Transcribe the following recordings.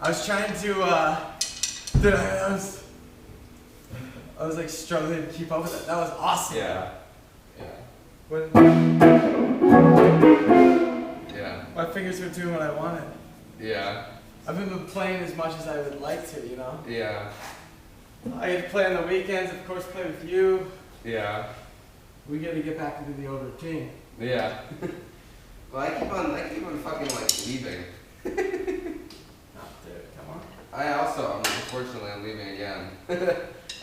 I was trying to, dude, I was like struggling to keep up with it. That was awesome. Yeah. Yeah. When Yeah. my fingers were doing what I wanted. Yeah. I haven't been playing as much as I would like to, you know? Yeah. I get to play on the weekends, of course, play with you. Yeah. We got to get back into the old routine. Yeah. Well, I keep on fucking like leaving. Oh, dude, come on. Unfortunately, I'm leaving again.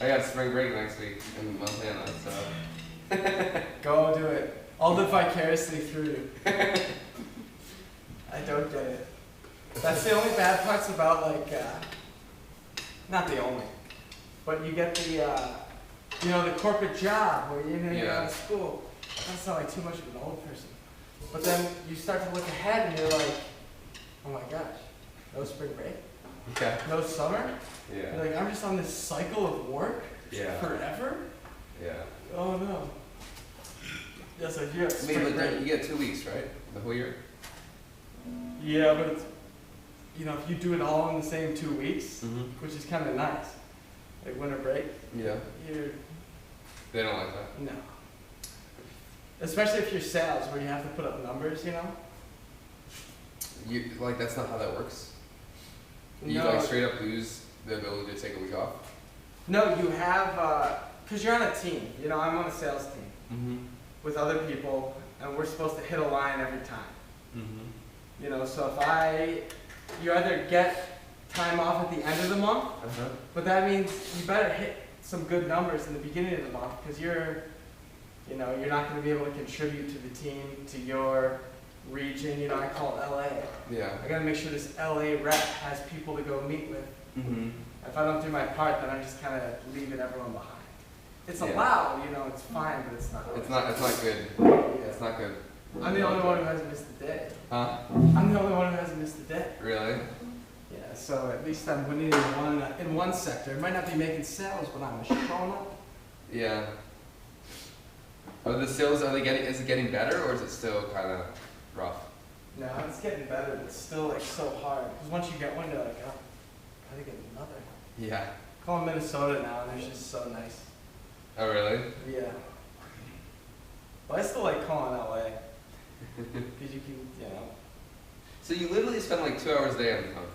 I got spring break next week in Montana, so. Go do it. I'll live vicariously through you. I don't get it. That's the only bad parts about like, not the only, but you get the, the corporate job where you're out of school. That's not like too much of an old person. But then you start to look ahead and you're like, oh my gosh, no spring break, no summer. Yeah. You're like, I'm just on this cycle of work forever. Yeah. Oh no. Yes, I do. I mean, but you get 2 weeks, right? The whole year? Yeah, but it's, if you do it all in the same 2 weeks, which is kind of nice, like winter break. Yeah. They don't like that. No. Especially if you're sales, where you have to put up numbers, You like that's not how that works. You No. like straight up lose the ability to take a week off. No, you have, because you're on a team. I'm on a sales team with other people, and we're supposed to hit a line every time. So if you either get time off at the end of the month, but that means you better hit some good numbers in the beginning of the month, because you're not going to be able to contribute to the team, to your region. I call it LA. Yeah. I got to make sure this LA rep has people to go meet with. If I don't do my part, then I'm just kind of leaving everyone behind. It's allowed, it's fine, but it's not. It's not good. Yeah. It's not good. I'm the only one who hasn't missed a day. Huh? I'm the only one who hasn't missed a day. Really? Yeah, so at least I'm winning in one sector. I might not be making sales, but I'm showing up. Yeah. Are the sales, is it getting better, or is it still kind of rough? No, it's getting better, but it's still like so hard. Because once you get one, you're like, oh, gotta get another. Yeah. Call them Minnesota now, and they're just so nice. Oh, really? Yeah. But I still like calling LA. Because you can, So you literally spend like 2 hours a day on the phone?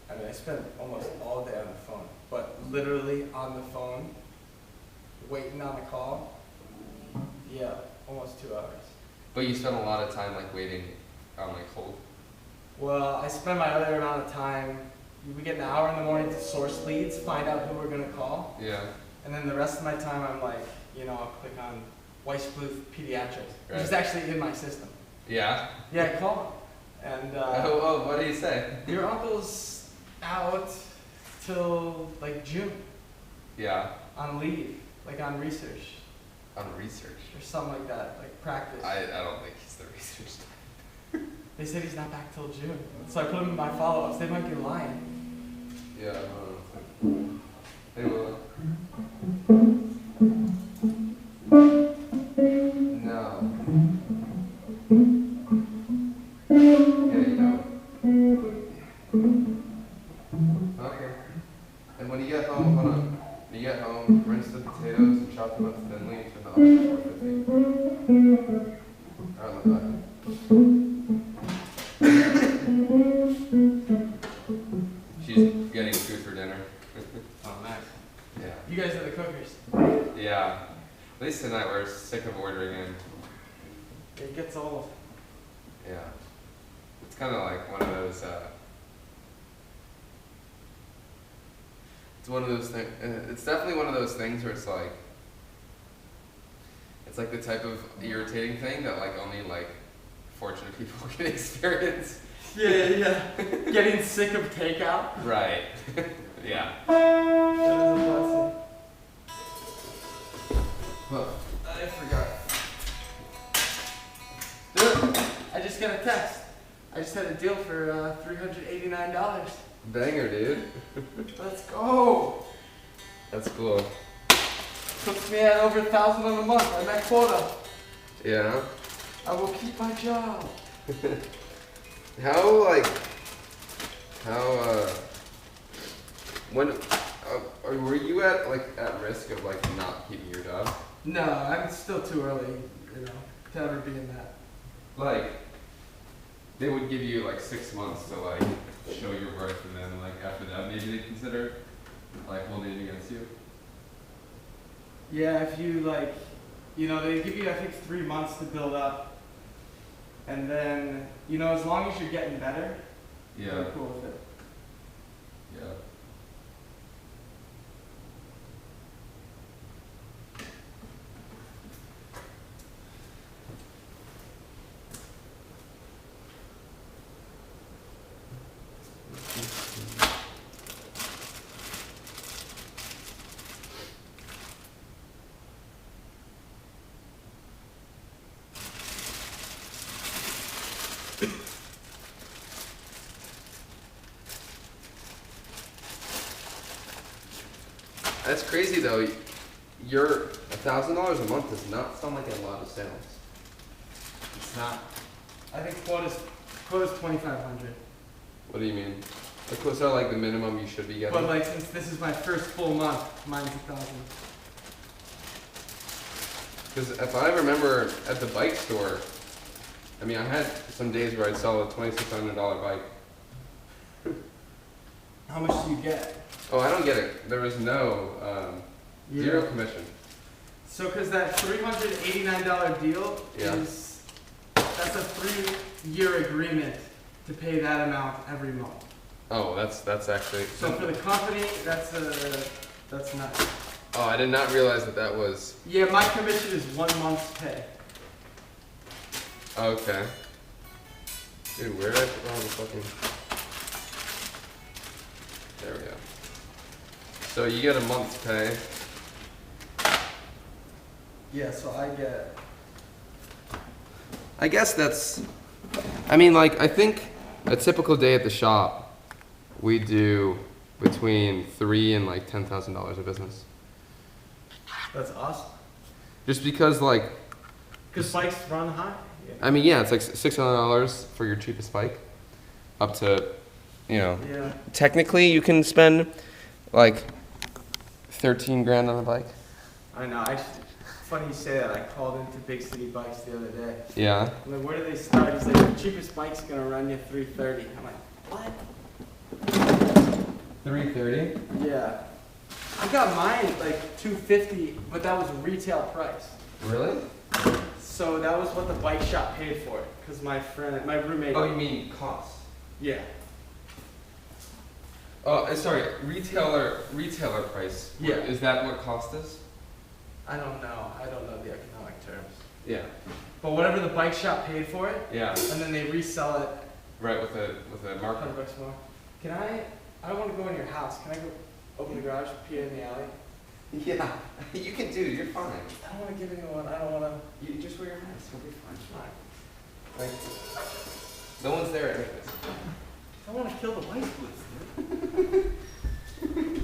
I mean, I spend almost all day on the phone. But literally on the phone, waiting on a call, almost 2 hours. But you spend a lot of time like waiting on like hold? Well, I spend my other amount of time, we get an hour in the morning to source leads, find out who we're going to call. Yeah. And then the rest of my time I'm like, I'll click on Weissbluth Pediatrics, which is actually in my system. Yeah? Yeah, I call them. And what do you say? Your uncle's out till like June. Yeah. On leave, like on research. On research? Or something like that, like practice. I don't think he's the research type. They said he's not back till June. So I put him in my follow-ups. They might be lying. Yeah, I don't know. They will. No. Yeah, you know. Okay. And when you get home, hold on. When you get home, rinse the potatoes and chop them up thinly and turn the oven to 450. Alright, look back. She's getting food for dinner. Oh, nice. Yeah. You guys are the cookers. Yeah. At least tonight we're sick of ordering in. It gets old. Yeah. It's kind of like one of those, it's one of those things, it's definitely one of those things where it's like the type of irritating thing that like only like fortunate people can experience. Yeah. Getting sick of takeout. Right. Yeah. That is a blessing. Well, I forgot. Dude, I just got a text. I just had a deal for $389. Banger, dude. Let's go. That's cool. Puts me at over 1,000 in a month. I met quota. Yeah. I will keep my job. How like how when were you at risk of like not keeping your job? No, I'm still too early, you know, to ever be in that. Like they would give you like 6 months to like show your worth, and then like after that maybe they consider like holding it against you. Yeah, if you like, you know, they give you I think 3 months to build up, and then you know as long as you're getting better, Yeah. they're cool with it. Yeah. That's crazy though. Your $1,000 a month does not sound like a lot of sales. It's not. I think quota's 2,500. What do you mean? Like, what's that like the minimum you should be getting? But like since this is my first full month, mine's 1,000. Because if I remember at the bike store, I mean, I had some days where I'd sell a $2,600 bike. How much do you get? Oh, I don't get it. There was no zero commission. So, because that $389 deal Yeah. that's a 3-year agreement to pay that amount every month. Oh, that's actually. So for the company, that's nice. Oh, I did not realize that was. Yeah, my commission is 1 month's pay. Okay. Dude, where did I put all the fucking? There we go. So you get a month's pay. Yeah, so I guess that's. I mean, like, I think a typical day at the shop, we do between $3,000 and like $10,000 of business. That's awesome. Just because, like. Because bikes run high. Yeah. I mean, yeah, it's like $600 for your cheapest bike, up to, you know. Yeah. Technically, you can spend like 13 grand on a bike. I know. Funny you say that. I called into Big City Bikes the other day. Yeah. I'm like, where do they start? He's like, the cheapest bike's gonna run you $330. I'm like, what? 330. Yeah. I got mine at like $250, but that was retail price. Really? So that was what the bike shop paid for it, because my roommate. Oh, you mean cost? Yeah. Oh, sorry. Retailer price. Yeah. Is that what cost is? I don't know. I don't know the economic terms. Yeah. But whatever the bike shop paid for it, Yeah. and then they resell it. Right, with a markup. $100 more. Can I don't want to go in your house. Can I go open the garage, pee in the alley? Yeah. You can do. You're fine. I don't want to give anyone. I don't want to. You just wear your mask. You'll be fine. Fine. Like, no one's there anyways. I want to kill the white boots, dude.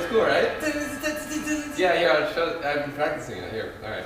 It's cool, right? Yeah, I've been practicing it here. All right.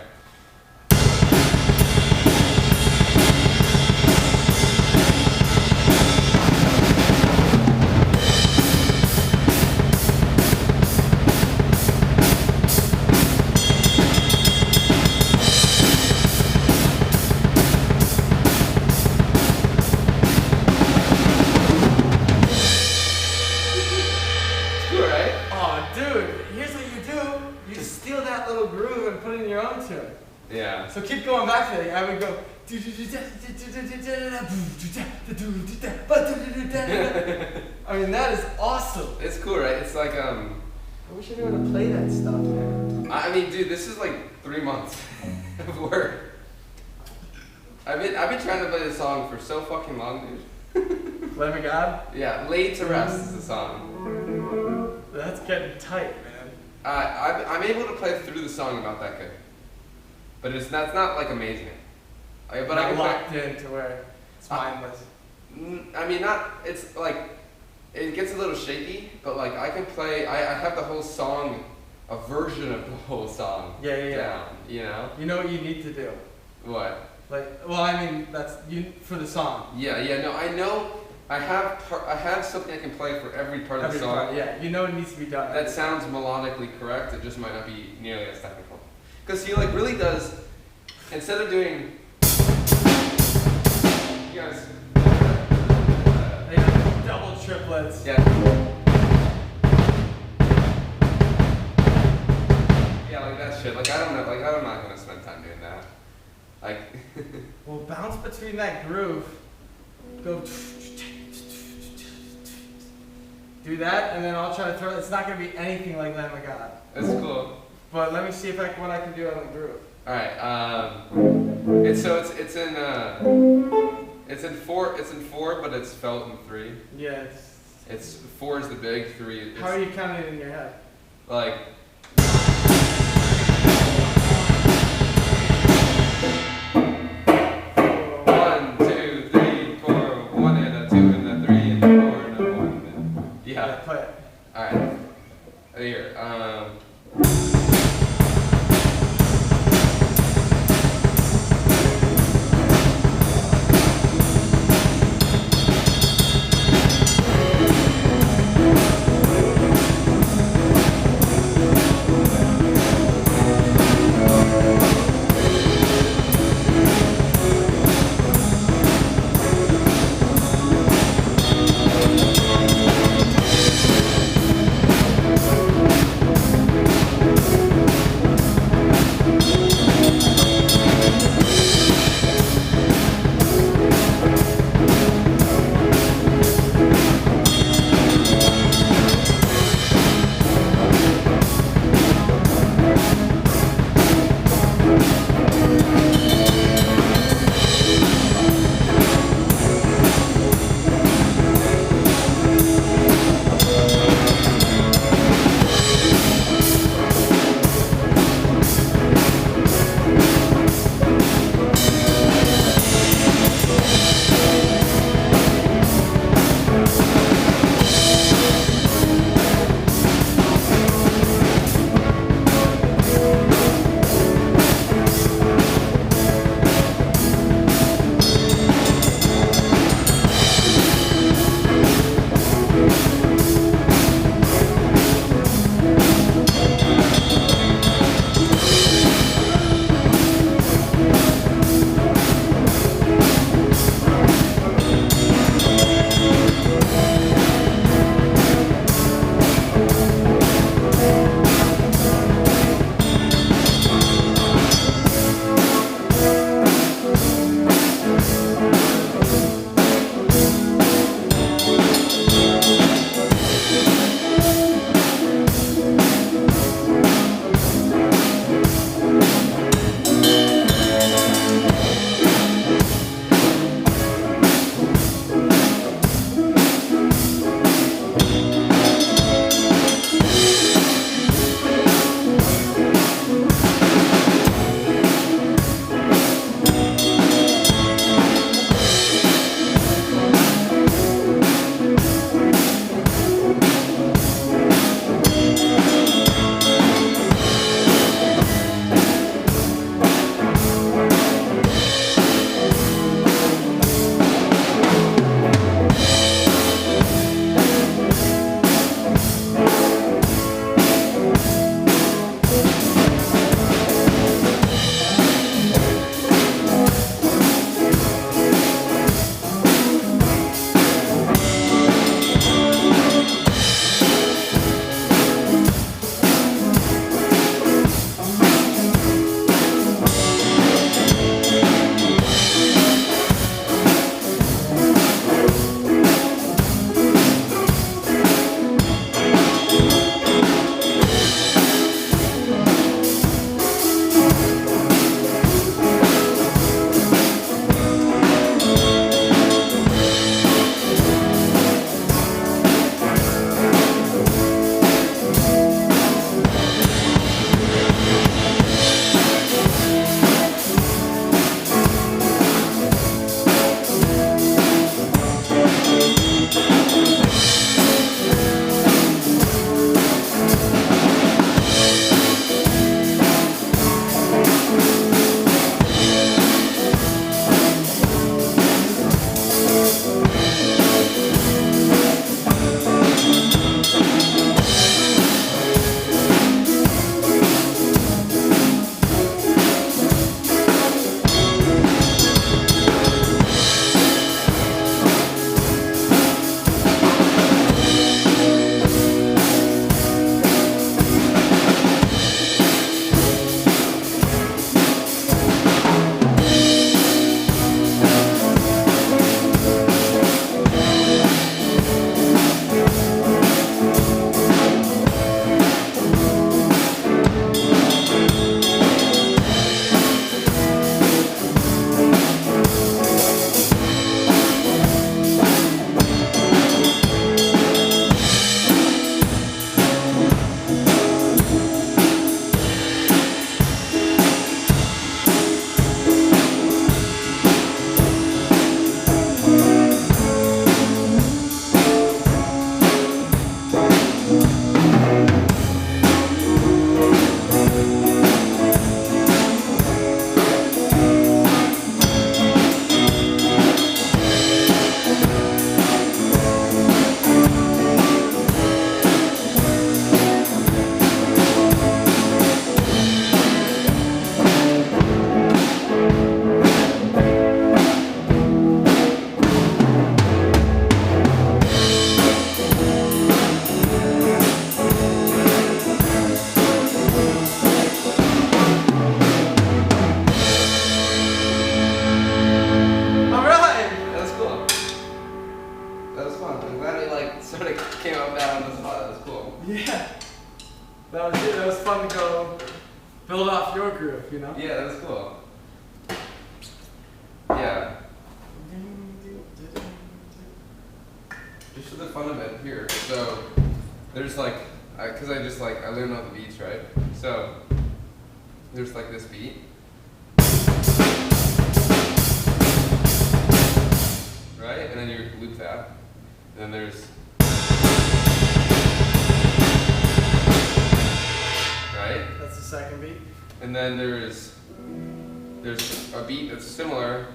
Yeah. So keep going back to it. I would go. I mean, that is awesome. It's cool, right? It's like I wish I knew how to play that stuff, man. I mean, dude, this is like 3 months of work. I've been trying to play this song for so fucking long, dude. Lamb of God? Yeah, Laid to Rest is the song. That's getting tight, man. I'm able to play through the song about that good. But that's not like amazing. But not I can locked in to where it's mindless. I mean, it's like, it gets a little shaky, but like I can play, I have the whole song, a version of the whole song down, you know? You know what you need to do? What? Like, well, I mean, that's you for the song. No, I know, I have something I can play for every part of the song. Part, yeah, you know it needs to be done. That sounds melodically correct, it just might not be nearly as technical. Because he like really does, instead of doing, you guys, double triplets. Yeah, like that shit. Like I don't know, like I'm not gonna spend time doing that. Like, well, bounce between that groove, go do that, and then I'll try to throw. It's not gonna be anything like Lamb of God. That's cool. But let me see what I can do on the groove. All right. It's in four, but it's felt in 3. Yeah. It's 4 is the big, 3. How are you counting it in your head? Like. 1, 2, 3, 4, 1 and a 2 and a 3 and a 4 and a 1. Yeah. Play it. All right. Here. was fun to go build off your groove, you know? Yeah, that was cool. Yeah. Just for the fun of it here. So there's like, cause I just like, I learned all the beats, right? So there's like this beat. Right? And then you loop that. And then there's, right? That's the second beat. And then there's a beat that's similar.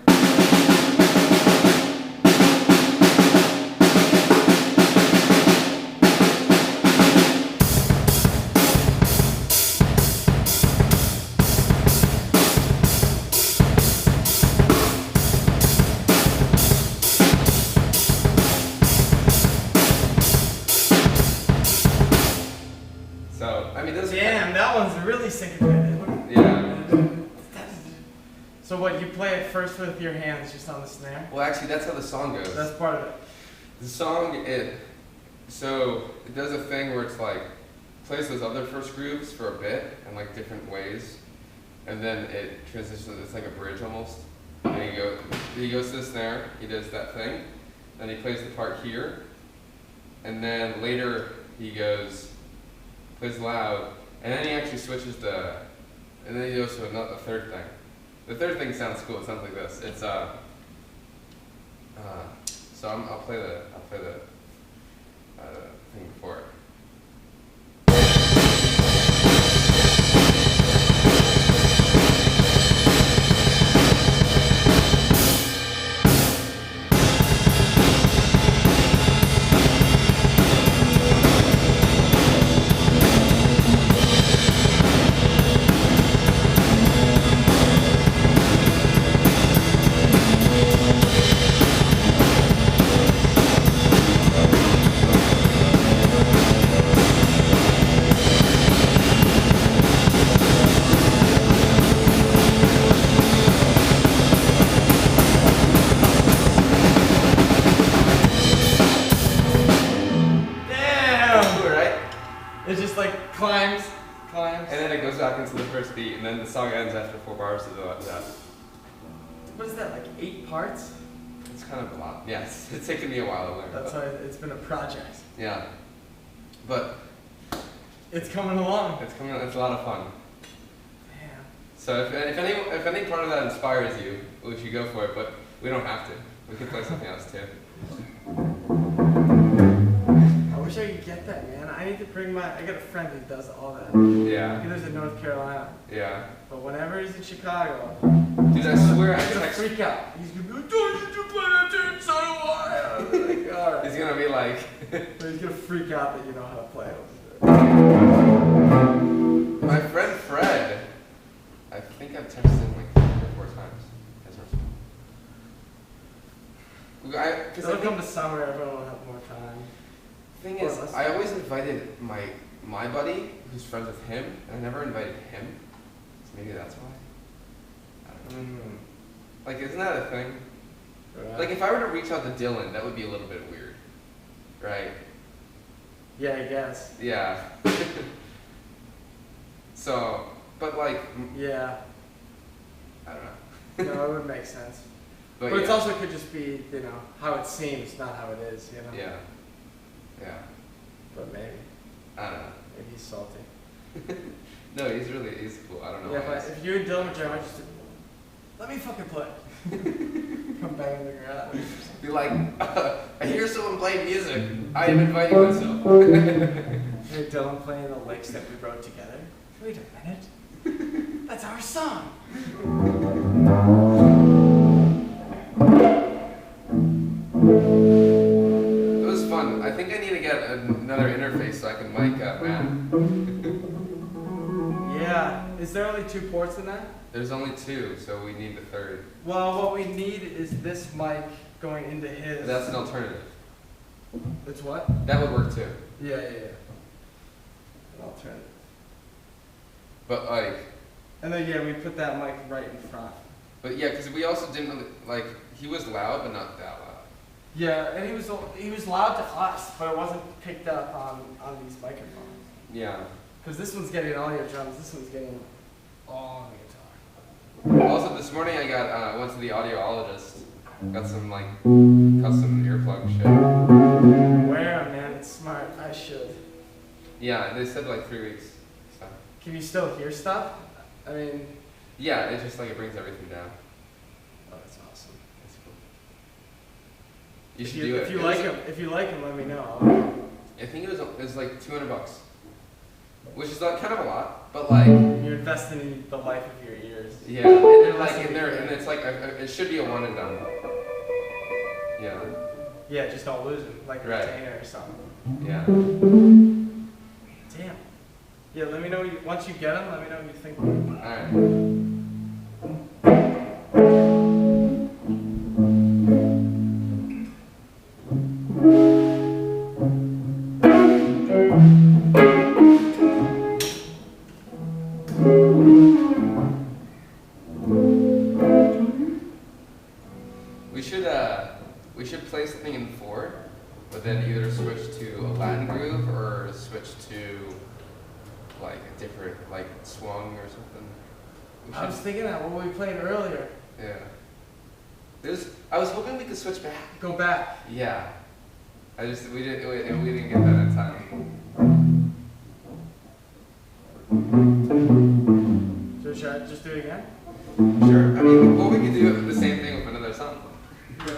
So, I mean, those Damn, that one's really syncopated. Yeah. So what, you play it first with your hands just on the snare? Well, actually, that's how the song goes. That's part of it. The song, so it does a thing where it's like, plays those other first grooves for a bit in like different ways, and then it transitions, it's like a bridge almost. And he goes to the snare, he does that thing, then he plays the part here, and then later he plays loud, and then he actually switches and then he goes to a third thing. The third thing sounds cool. It sounds like this. It's so I'll play the thing before it. It just like climbs. And then it goes back into the first beat, and then the song ends after 4 bars of that. What is that, like 8 parts? It's kind of a lot. Yes, it's taken me a while to learn. That's why it's been a project. Yeah, but it's coming along. It's a lot of fun. Damn. So if any part of that inspires you, we should go for it. But we don't have to. We can play something else too. I wish I could get that, man. I need to bring I got a friend who does all that. Yeah. He lives in North Carolina. Yeah. But whenever he's in Chicago, dude, I swear he's gonna freak out. He's gonna be like, "Don't you play that dude? So do I." I'm like, all right. He's gonna be like, but he's gonna freak out that you know how to play it. My friend Fred, I think I've texted him like 3 or 4 times. Because it'll come to summer, everyone will have more time. Thing is, I always invited my buddy, who's friends with him, and I never invited him. So maybe that's why. I don't know. Like, isn't that a thing? Right. Like, if I were to reach out to Dylan, that would be a little bit weird, right? Yeah, I guess. Yeah. So, but like. Yeah. I don't know. No, it would make sense. But yeah. it also could just be, you know, how it seems, not how it is, you know? Yeah. Yeah. But maybe. I don't know. Maybe he's salty. No, he's cool. I don't know. Yeah, if you and Dylan were jam, I just let me fucking play. Come back in the garage. Be like, I hear someone playing music. I am inviting myself. Hey, Dylan playing the licks that we wrote together. Wait a minute. That's our song. It was fun. I think I need to get another interface so I can mic Matt. Yeah. Is there only 2 ports in that? There's only 2, so we need the 3rd. Well, what we need is this mic going into his. That's an alternative. It's what? That would work too. Yeah. An alternative. But like. And then we put that mic right in front. But yeah, because we also didn't really, like, he was loud, but not that loud. Yeah, and he was loud to us, but it wasn't picked up on these microphones. Yeah. Because this one's getting all your drums, this one's getting all the guitar. Also, this morning I got went to the audiologist. Got some like custom earplug shit. Wear 'em, man. It's smart. I should. Yeah, they said like 3 weeks. So. Can you still hear stuff? I mean. Yeah, it's just like it brings everything down. Oh, that's awesome. That's cool. You should do it. If you like them, let me know. I think it was like $200, which is like kind of a lot, but like you're investing in the life of your ears. Yeah, and they're like in there, and it's like it should be a one and done. Yeah. Yeah, just don't lose them, like a retainer or something. Yeah. Damn. Yeah, let me know once you get them. Let me know what you think. All right. We should play something in 4, but then either switch to a Latin groove or switch to like a different like swung or something. I was thinking that what we played earlier. Yeah. I was hoping we could switch back. Go back. Yeah. We didn't get that in time. So should I just do it again? Sure. I mean, well, we could do the same thing with another song. Yeah.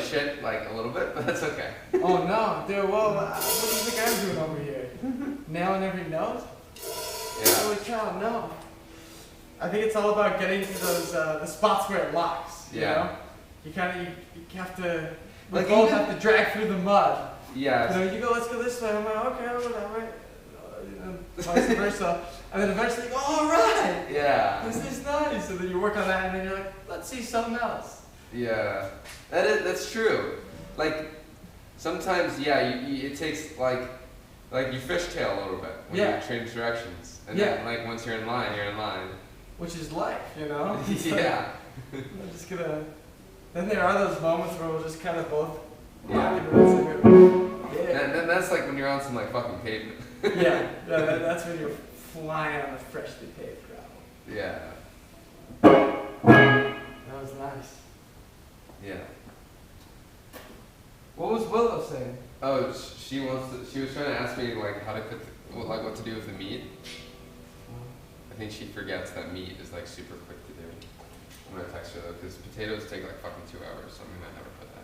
shit like a little bit, but that's okay. Oh no, dude. Well, what do you think I'm doing over here? Nailing every note? Yeah. Holy cow, no. I think it's all about getting to those the spots where it locks. You know? You kind of you have to. We Like both even- have to drag through the mud. Yeah. You know, you go, let's go this way. I'm like, okay, I'll go that way. You know, vice versa. And then eventually you go, all right. Yeah. This is nice. And then you work on that, and then you're like, let's see something else. Yeah. That's true. Like sometimes, yeah, it takes like you fishtail a little bit when you change directions, and then like once you're in line, you're in line. Which is life, you know. Yeah. I'm just gonna. Then there are those moments where we'll just kind of both. Yeah. Yeah. That's like when you're on some like fucking pavement. Yeah. That's when you're flying on the freshly paved gravel. Yeah. That was nice. Yeah. What was Willow saying? Oh, she was trying to ask me like how to cook, like what to do with the meat. I think she forgets that meat is like super quick to do. I'm gonna text her though, because potatoes take like fucking 2 hours, so we might never put that.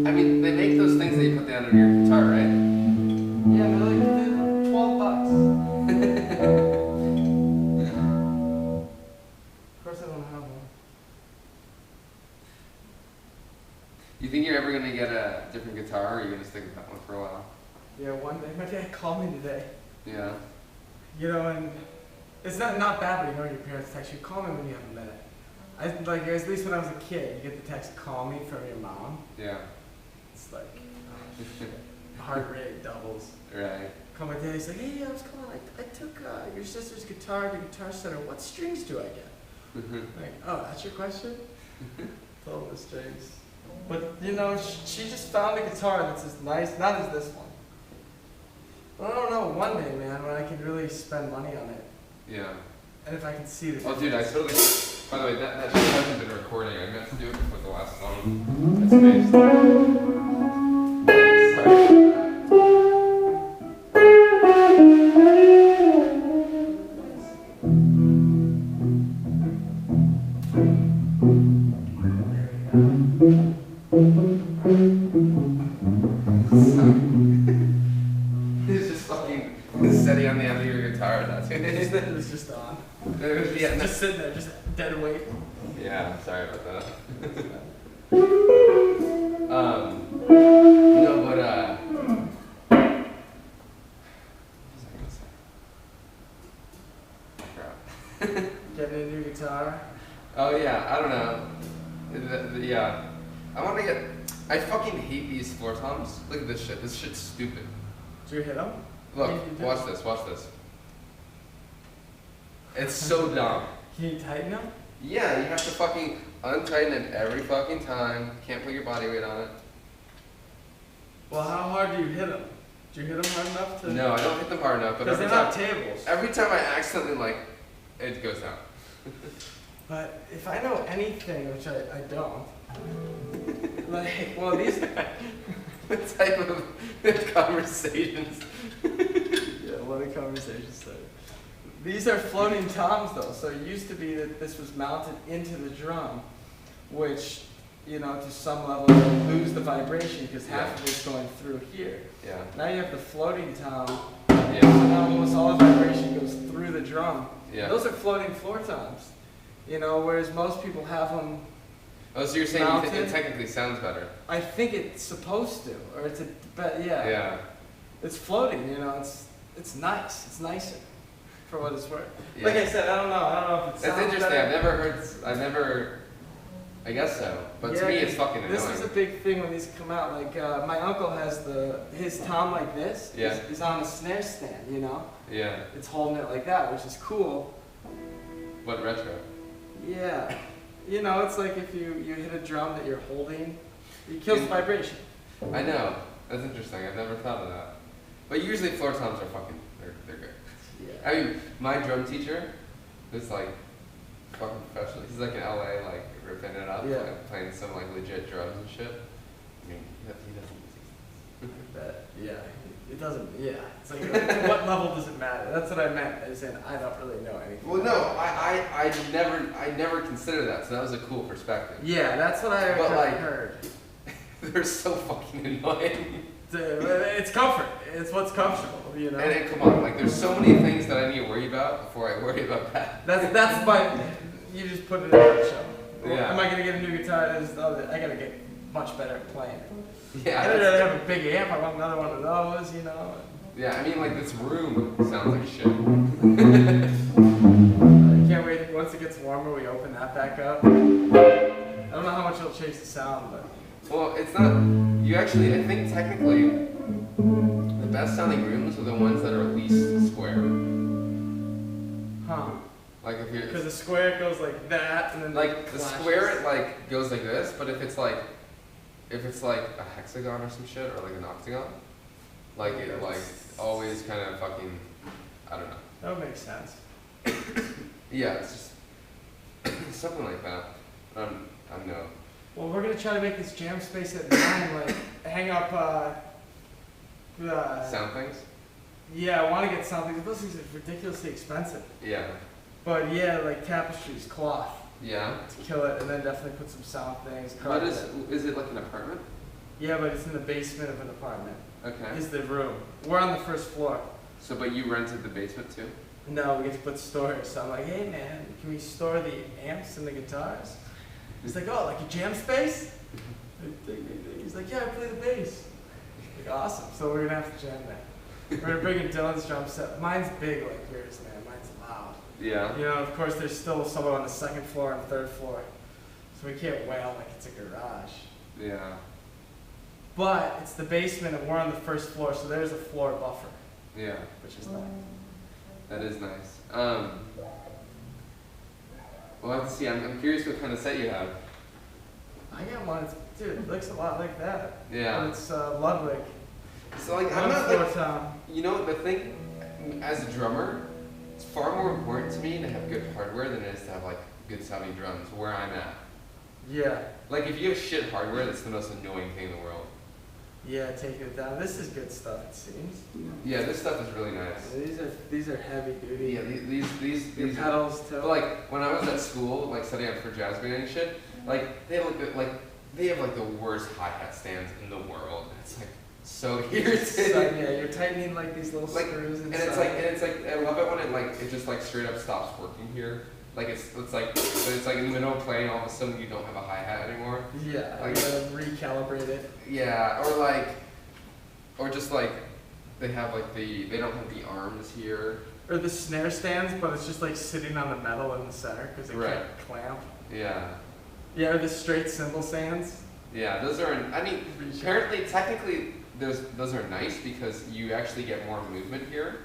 I mean, they make those things that you put down on your guitar, right? Yeah, they're like $12. Of course, I don't have one. You think you're ever gonna get a different guitar, or are you gonna stick with that one for a while? Yeah, one day. My dad called me today. Yeah. You know, and it's not bad, but you know your parents text you, call me when you have a minute. Like, at least when I was a kid, you get the text, call me from your mom. Yeah. It's like, oh, shit. Heart rate doubles. Right. Call my dad, he's like, hey, I was calling, I took your sister's guitar to Guitar Center. What strings do I get? Like, oh, that's your question? Told him the strings. But, you know, she just found a guitar that's as nice, not as this one. But I don't know, one day, man, when I can really spend money on it. Yeah. And if I can see the Oh, dude, I totally. By the way, that hasn't been recording. I meant to do it before the last song. That's amazing. It's just fucking steady on the end of your guitar. That's it. It was just on. Just sitting there, just dead weight. Yeah, sorry about that. No, but what was I gonna say? Crap. Getting a new guitar. Oh yeah, I don't know. Yeah, I want to get. I fucking hate these floor toms. Look at this shit. This shit's stupid. Did you hit them? Look, watch this. Watch this. It's so dumb. Can you tighten them? Yeah, you have to fucking untighten it every fucking time. Can't put your body weight on it. Well, how hard do you hit them? Do you hit them hard enough to? No, I don't hit them hard enough. But Because every they're not time, tables. every time I accidentally it goes down. But if I know anything, which I don't, like, well, these. What type of conversations? Yeah, what a conversation started. These are floating toms, though. So it used to be that this was mounted into the drum, which you know, to some level, you lose the vibration because half of it's going through here. Yeah. Now you have the floating tom. Yeah. So now almost all the vibration goes through the drum. Yeah. Those are floating floor toms, you know, whereas most people have them. Oh, so you're saying mounted. it technically sounds better? I think it's supposed to, or it's a, but yeah. Yeah. It's floating, you know. It's nice. It's nicer, for what it's worth. Yeah. Like I said, I don't know if it's. That's interesting. I've never. I guess so, but to me it's fucking annoying. This is a big thing when these come out. Like my uncle has his tom like this. Yeah. Is on a snare stand, you know. Yeah. It's holding it like that, which is cool. What retro? Yeah. You know, it's like if you hit a drum that you're holding, it kills the vibration. I know. That's interesting. I've never thought of that. But usually floor toms are fucking, they're good. Yeah. I mean, my drum teacher is like fucking professional. He's like in LA, like ripping it up, Yeah. like, playing some like legit drums and shit. I mean, he doesn't use But yeah, it doesn't. Yeah. It's like to what level does it matter? That's what I meant. I was saying I don't really know anything. Well, no, I never considered that. So that was a cool perspective. Yeah, that's what I But, like, heard. They're so fucking annoying. It's comfort. It's what's comfortable, you know. And come on, like there's so many things that I need to worry about before I worry about that. That's my. You just put it in the show. Yeah. Am I gonna get a new guitar? I gotta get much better at playing. Yeah. I don't really have a big amp. I want another one of those, you know. Yeah, I mean like this room sounds like shit. I can't wait. Once it gets warmer, we open that back up. I don't know how much it'll change the sound, but. Well, it's not. You actually, I think technically, the best sounding rooms are the ones that are least square. Huh. Like if you're. Because the square goes like that, and then Like the flashes. square, it like goes like this, but if it's like a hexagon or some shit, or like an octagon, like it like always kind of fucking, I don't know. That would make sense. Yeah, it's just something like that. I'm no. Well, we're gonna try to make this jam space at 9, like hang up. Sound things? Yeah, I want to get something. Those things are ridiculously expensive. Yeah. But yeah, like tapestries, cloth Yeah. to kill it, and then definitely put some sound things. What carpet. is it like an apartment? Yeah, but it's in the basement of an apartment. Okay. Is the room. We're on the first floor. So, but you rented the basement too? No, we get to put storage. So I'm like, hey man, can we store the amps and the guitars? He's like, oh, like a jam space? He's like, yeah, I play the bass. Like, awesome. So we're gonna have to jam there. We're gonna bring in Dylan's drum set. Mine's big like yours, man. Mine's loud. Yeah. You know, of course, there's still someone on the second floor and third floor, so we can't wail like it's a garage. Yeah. But it's the basement and we're on the first floor, so there's a floor buffer, Yeah. which is nice. That is nice. We'll have to see. I'm curious what kind of set you have. I got one. Dude, it looks a lot like that. Yeah. But it's Ludwig. So like, I'm One not floor like, tom. you know, the thing, as a drummer, it's far more important to me to have good hardware than it is to have like good sounding drums where I'm at. Yeah. Like if you have shit hardware, that's the most annoying thing in the world. Yeah, taking it down. This is good stuff, it seems. Yeah, this stuff is really nice. These are heavy duty. Yeah, Your these pedals too. But like when I was at school, like studying up for jazz band and shit, like they have like the worst hi-hat stands in the world. It's like so irritating. So, yeah, you're tightening like these little Like, screws and inside. it's like I love it when it just like straight up stops working here. Like it's like in the middle of playing, all of a sudden you don't have a hi-hat anymore. Yeah, like, you gotta recalibrate it. Yeah, or just like they have like they don't have the arms here. Or the snare stands, but it's just like sitting on the metal in the center because it Right. can't clamp. Yeah. Yeah, or the straight cymbal stands. Yeah, those are. I mean, apparently, technically, those are nice because you actually get more movement here.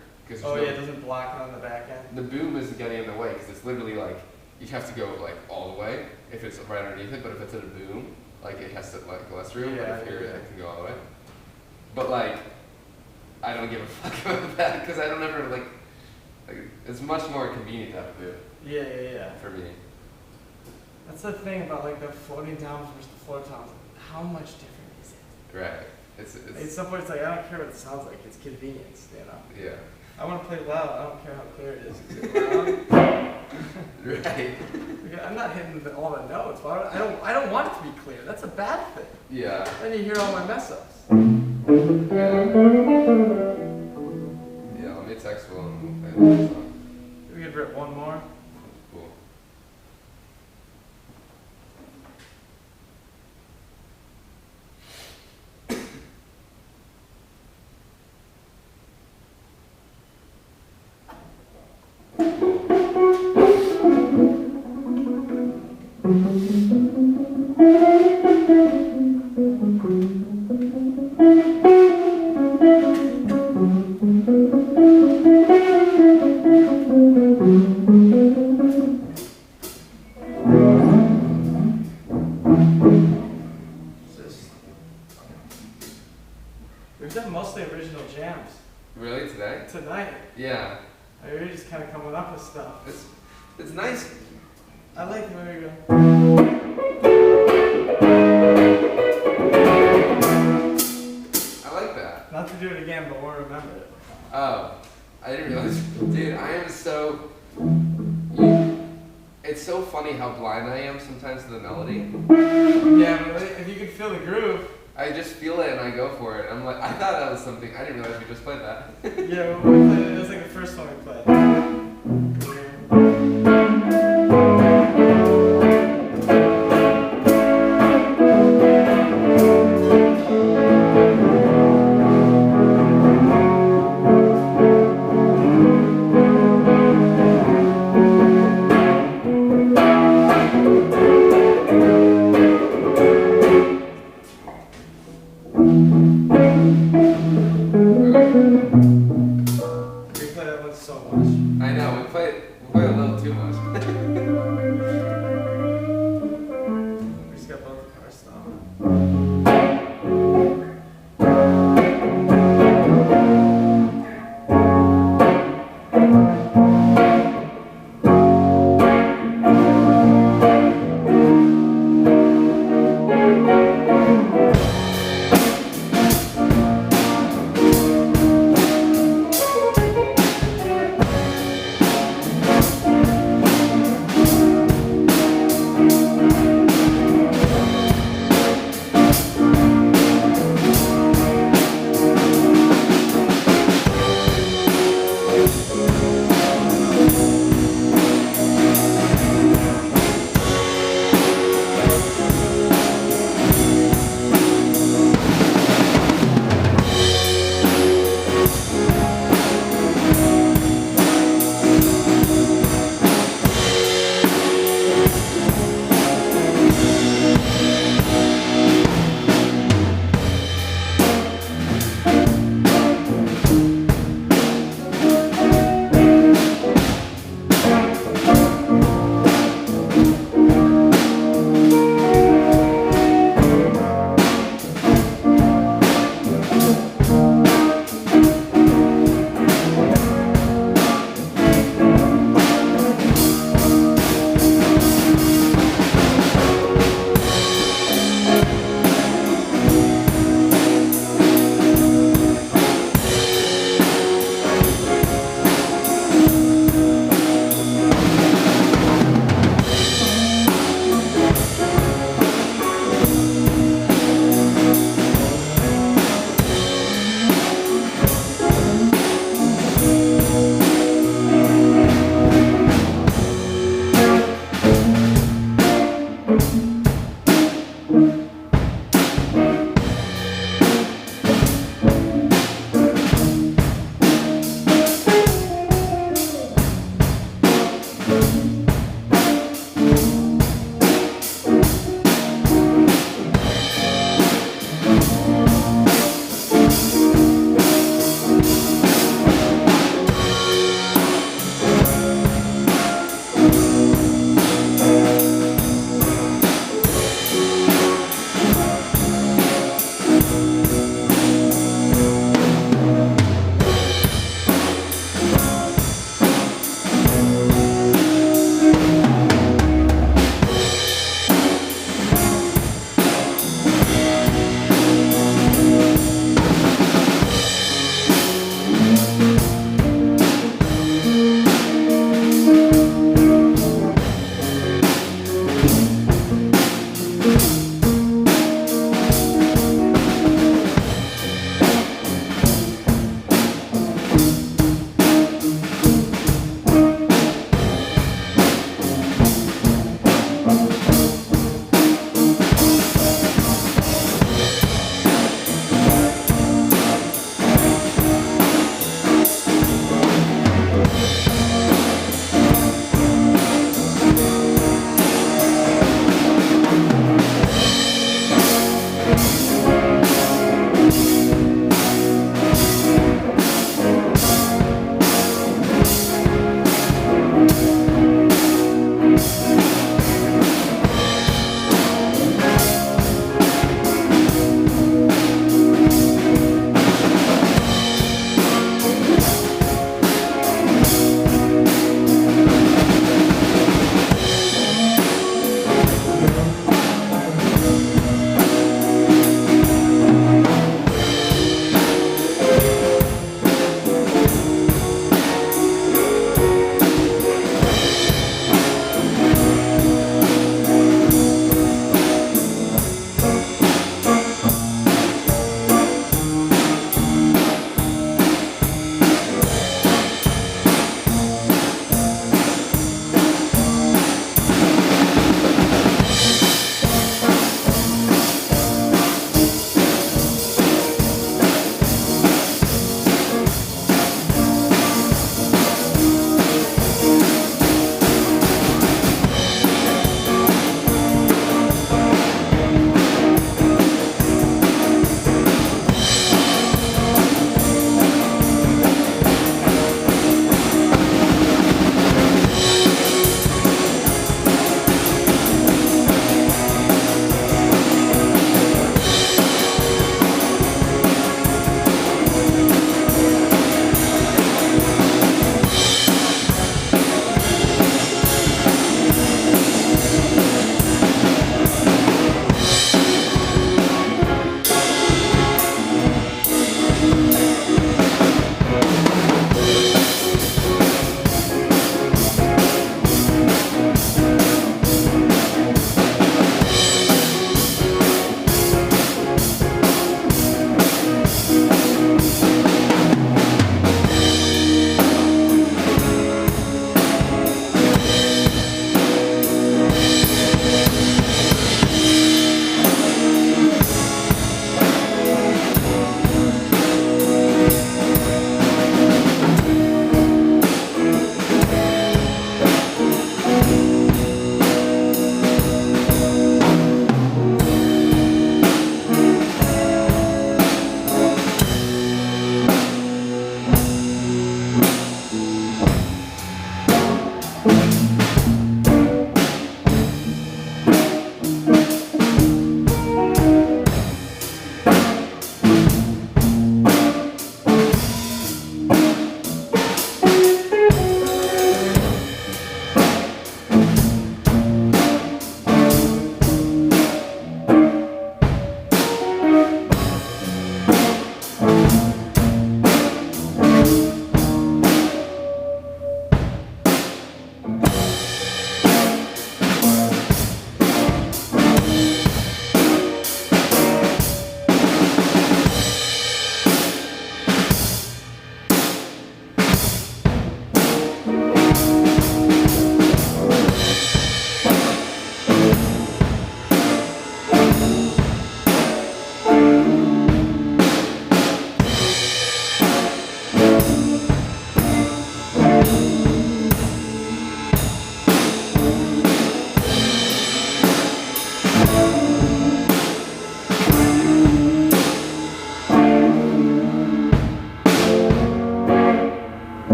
Oh yeah, it doesn't block it on the back end. The boom isn't getting in the way because it's literally like you have to go like all the way if it's right underneath it. But if it's at a boom, like it has to like less room. Yeah, but if here, yeah. it can go all the way. But like, I don't give a fuck about that because I don't ever like. It's much more convenient to have a boom. Yeah. For me. That's the thing about like the floating toms versus the floor toms. How much different is it? Right. At some point, it's like I don't care what it sounds like. It's convenience, you know. Yeah. I want to play loud. I don't care how clear it is. Is it loud? Right. I'm not hitting all the notes. But I don't want it to be clear. That's a bad thing. Yeah. Then you hear all my mess ups. Yeah. Yeah, let me text Will and we'll play the song. We could rip one more. Cool. We've done mostly original jams. Really, today? Tonight, Yeah. we were just kind of coming up with stuff. It's nice. I like the way we go. I like that. Not to do it again, but we'll remember it. Oh, I didn't realize. Dude, I am so... It's so funny how blind I am sometimes to the melody. Yeah, but if you could feel the groove. I just feel it and I go for it. I'm like, I thought that was something. I didn't realize we just played that. Yeah, when we played it, it was like the first one we played. We play that one so much.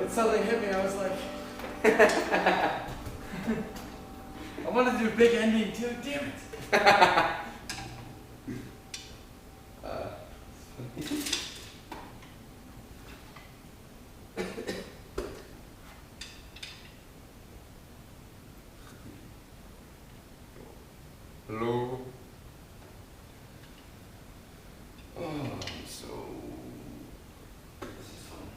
Suddenly hit me, I was like, I wanted to do a big ending too, damn it. Hello. Oh, so this is fun.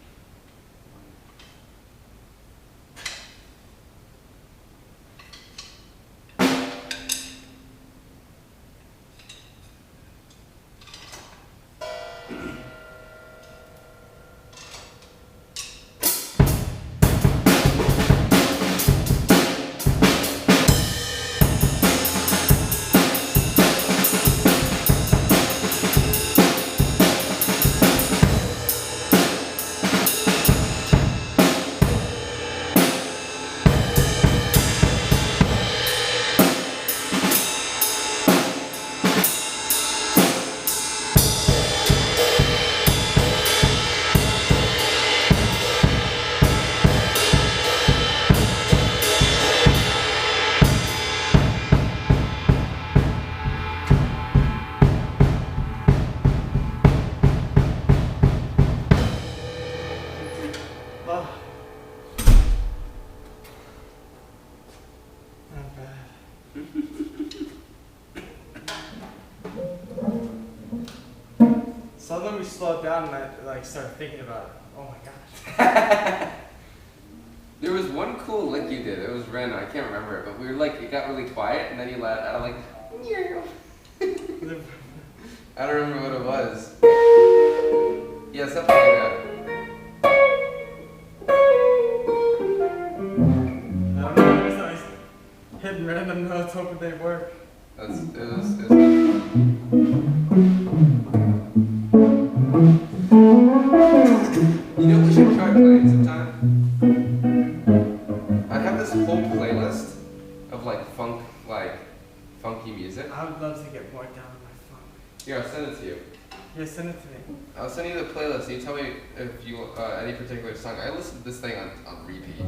then we slowed down and I like started thinking about it. Oh my gosh. There was one cool lick you did. It was random. I can't remember it, but we were like, it got really quiet, and then you let out like, I don't remember what it was. Yeah, something like that. I don't know. It was nice. Hitting random notes, hoping they work. It was. You know, we should try playing sometime. I have this whole playlist of like funky music. I would love to get more down on my phone. Here, I'll send it to you. Yeah, send it to me. I'll send you the playlist. You tell me if you any particular song. I listen to this thing on repeat.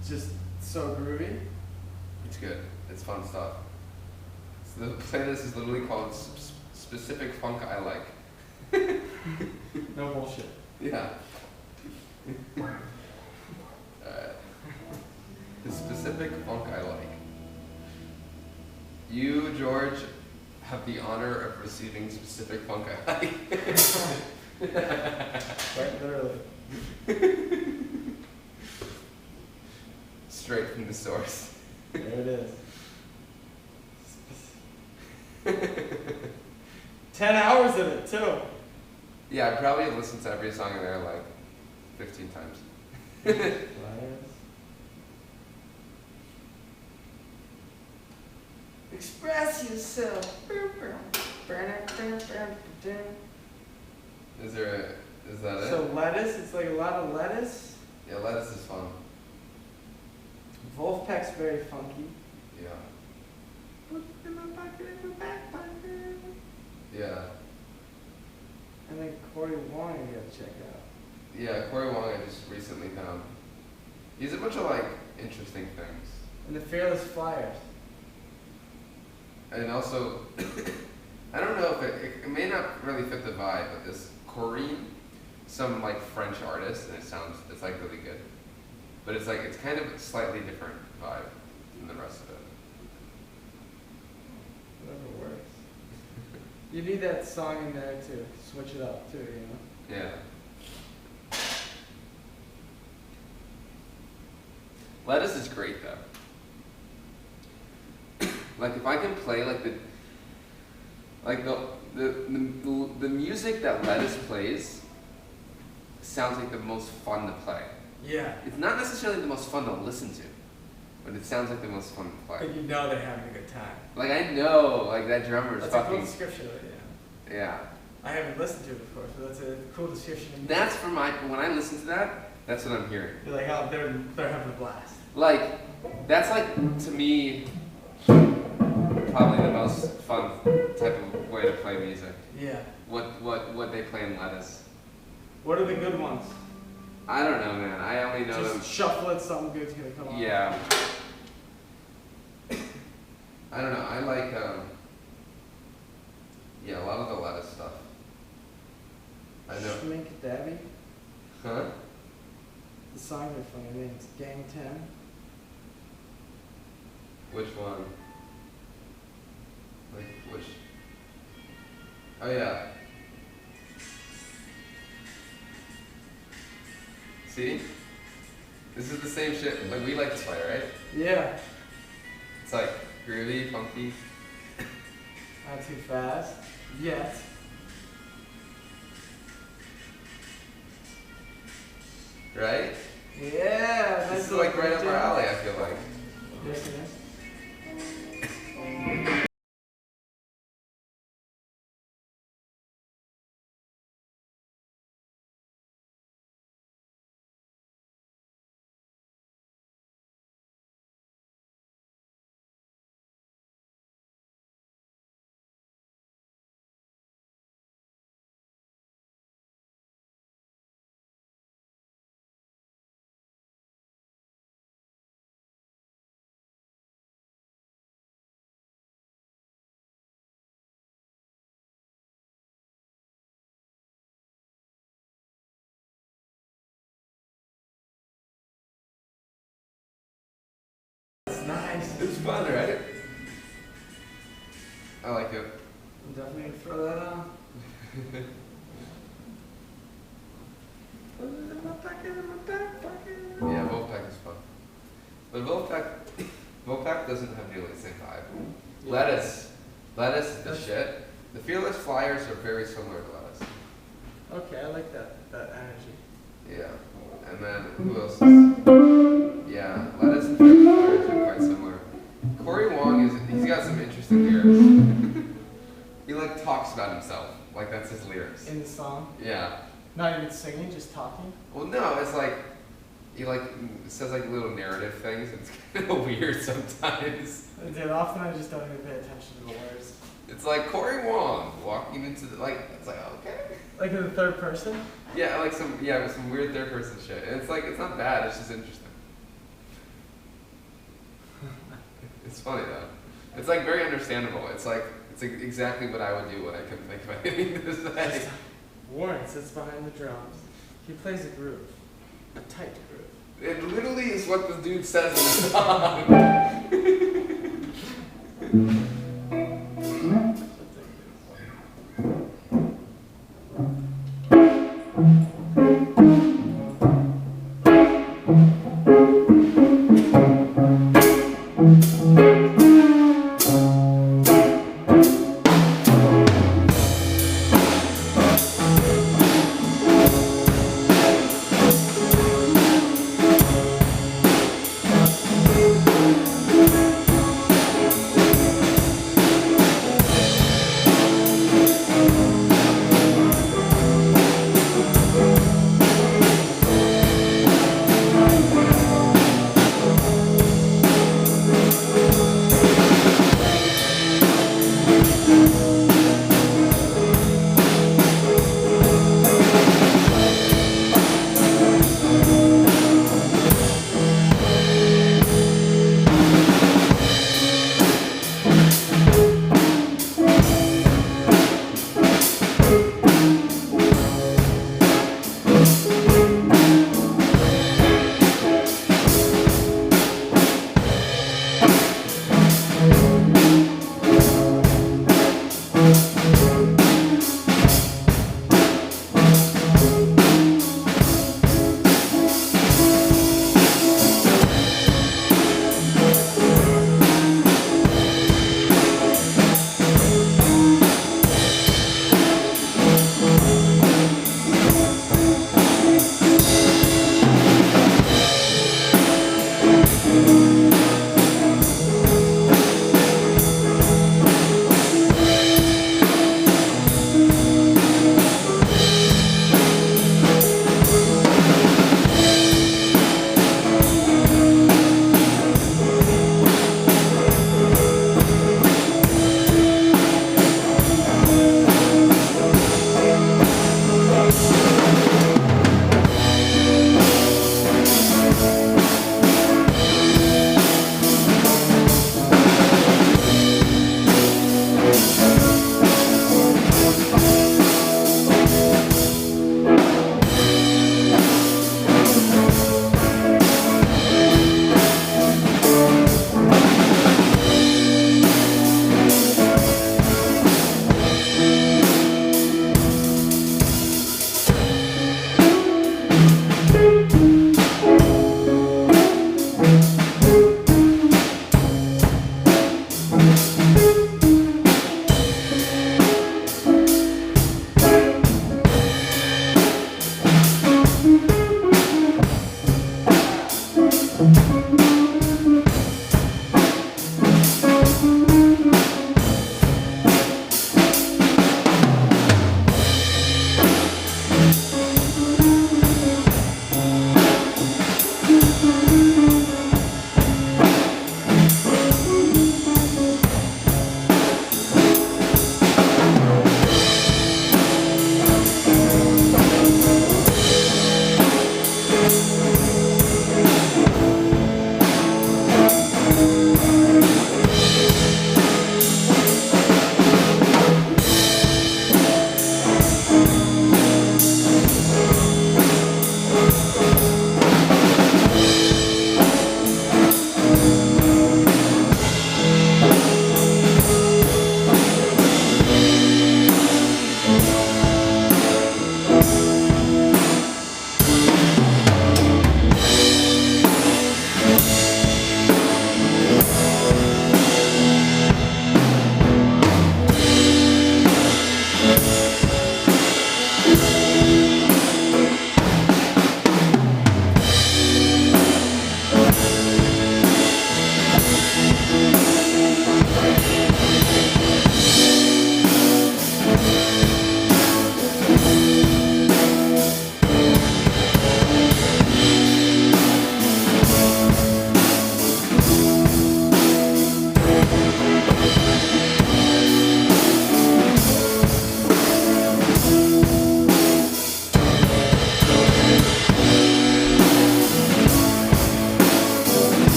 It's just so groovy. It's good. It's fun stuff. So the playlist is literally called Specific Funk I Like. No bullshit. Yeah. The specific funk I like. You, George, have the honor of receiving specific funk I like. Quite literally. Straight from the source. There it is. 10 hours of it, too. Yeah, I probably have listened to every song in there like 15 times. Express yourself. Is that it? So lettuce, it's like a lot of lettuce. Yeah, lettuce is fun. Wolfpack's very funky. Yeah. Put in my pocket, in my back pocket. Yeah. And then Corey Wong you gotta check out. Yeah, Corey Wong I just recently found. He's a bunch of like interesting things. And the Fearless Flyers. And also, I don't know if it may not really fit the vibe, but this Corinne, some like French artist, and it's like really good. But it's kind of a slightly different vibe than the rest of it. Whatever works. You need that song in there to switch it up too, you know? Yeah. Lettuce is great though. Like if I can play the music that Lettuce plays sounds like the most fun to play. Yeah. It's not necessarily the most fun to listen to, but it sounds like the most fun to play. But you know they're having a good time. Like I know, like that drummer is That's a fucking. cool description of it, yeah. Yeah. I haven't listened to it before, so that's a cool description of music. That's for when I listen to that, that's what I'm hearing. You're like, oh, they're having a blast. Like, that's like, to me, probably the most fun type of way to play music. Yeah. What they play in Lettuce. What are the good ones? I don't know, man. I only know them. Just shuffle it, something good's gonna come on. Yeah. I don't know. I like, yeah, a lot of the Lettuce stuff. I know. Schmink Dabby. Huh? The songs are funny. I mean, it's Gang 10. Which one? Like, which? Oh, yeah. See? This is the same shit. Like, we like to play, right? Yeah. It's like groovy, funky. Not too fast. Yet. Right? Yeah. This is like right up our alley, I feel like. Yes, it is. It's nice. It's fun, right? I like it. I'm definitely gonna throw that on. Wolfpack in my back pocket. Yeah, Wolfpack is fun. But Wolfpack doesn't have nearly the same vibe. Yeah. Lettuce is the shit. The Fearless Flyers are very similar to Lettuce. Okay, I like that energy. Yeah. And then who else is? Yeah, Lettuce and Fearless Flyers are quite similar. Corey Wong he's got some interesting lyrics. He like talks about himself, like that's his lyrics. In the song? Yeah. Not even singing, just talking? Well, no, it's like he like says like little narrative things. It's kind of weird sometimes. Dude, often I just don't even pay attention to the words. It's like Corey Wong walking into the it's like okay. Like in the third person? Yeah, like some weird third person shit. And it's like it's not bad. It's just interesting. It's funny though. It's like very understandable. It's like it's exactly what I would do when I couldn't think of anything to say. Warren sits behind the drums. He plays a groove. A tight groove. It literally is what the dude says in the song.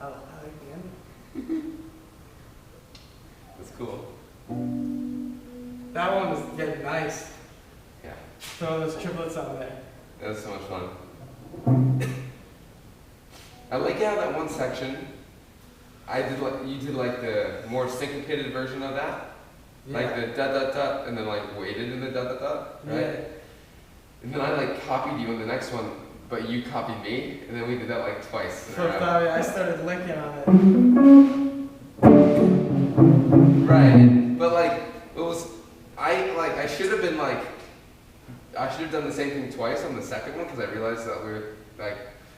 I like the end. That's cool. That one was getting nice. Yeah. Throw those triplets on there. That was so much fun. I like how that one section, you did like the more syncopated version of that. Yeah. Like the da-da-da, and then like waited in the da-da-da, right? Yeah. And then I like copied you in the next one, but you copied me, and then we did that like twice. So I started licking on it. Right, but like, it was, I should have been like, I should have done the same thing twice on the second one, because I realized that we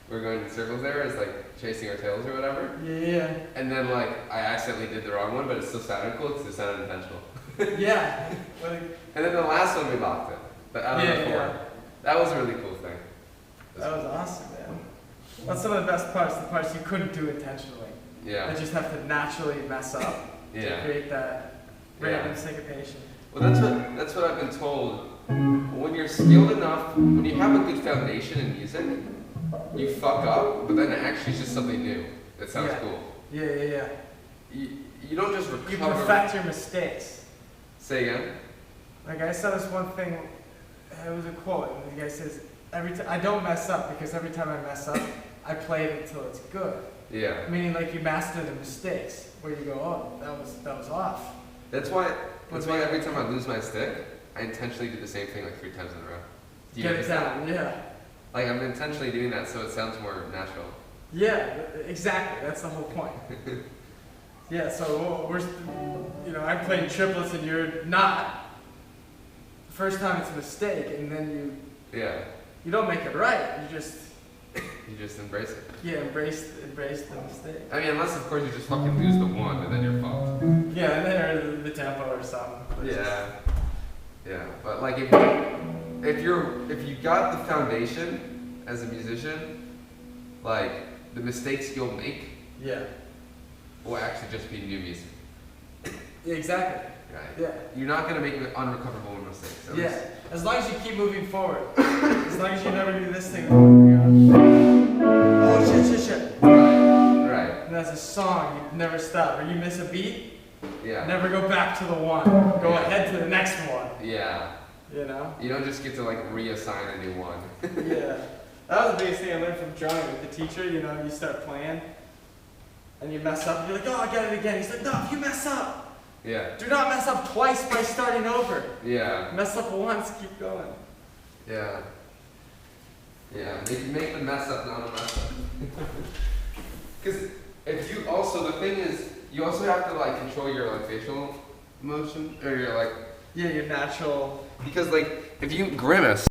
were going in circles there, as like chasing our tails or whatever. Yeah. And then like, I accidentally did the wrong one, but it still sounded cool, because it sounded intentional. Yeah. And then the last one we locked it, but out of the four. Yeah. That was a really cool thing. That was awesome, man. That's some of the best parts, the parts you couldn't do intentionally. Yeah. That just have to naturally mess up Yeah. to create that random syncopation. Well, that's what I've been told. When you're skilled enough, when you have a good foundation in music, you fuck up, but then actually it's just something new that sounds cool. Yeah. You don't just recover. You perfect your mistakes. Say again? Like I saw this one thing, it was a quote, and the guy says, I don't mess up because every time I mess up, I play it until it's good. Yeah. Meaning like you master the mistakes, where you go, oh, that was off. That's why every time I lose my stick, I intentionally do the same thing like 3 times in a row. Do you Get it understand? down, yeah. Like I'm intentionally doing that so it sounds more natural. Yeah, exactly. That's the whole point. Yeah, so I'm playing triplets and you're not. The first time it's a mistake, and then you don't make it right. You just embrace it. Yeah, embrace the mistake. I mean, unless of course you just fucking lose the one and then you're fucked. Yeah, and then the tempo or something. Yeah, but like if you got the foundation as a musician, like the mistakes you'll make will actually just be new music. Yeah, exactly. Right. Yeah. You're not gonna make unrecoverable mistakes. As long as you keep moving forward. As long as you never do this thing. Oh shit. Right. And as a song, you never stop. Or you miss a beat, Yeah. never go back to the one. Go ahead to the next one. Yeah. You know? You don't just get to like reassign a new one. Yeah. That was the biggest thing I learned from drawing with the teacher. You know, you start playing and you mess up, and you're like, oh, I got it again. He's like, no, if you mess up, do not mess up twice by starting over. Yeah. Mess up once, keep going. Yeah. Yeah. Make the mess up not a mess up. Because if you also, the thing is, you also have to like control your like facial motion or your like. Yeah, your natural. Because like if you grimace.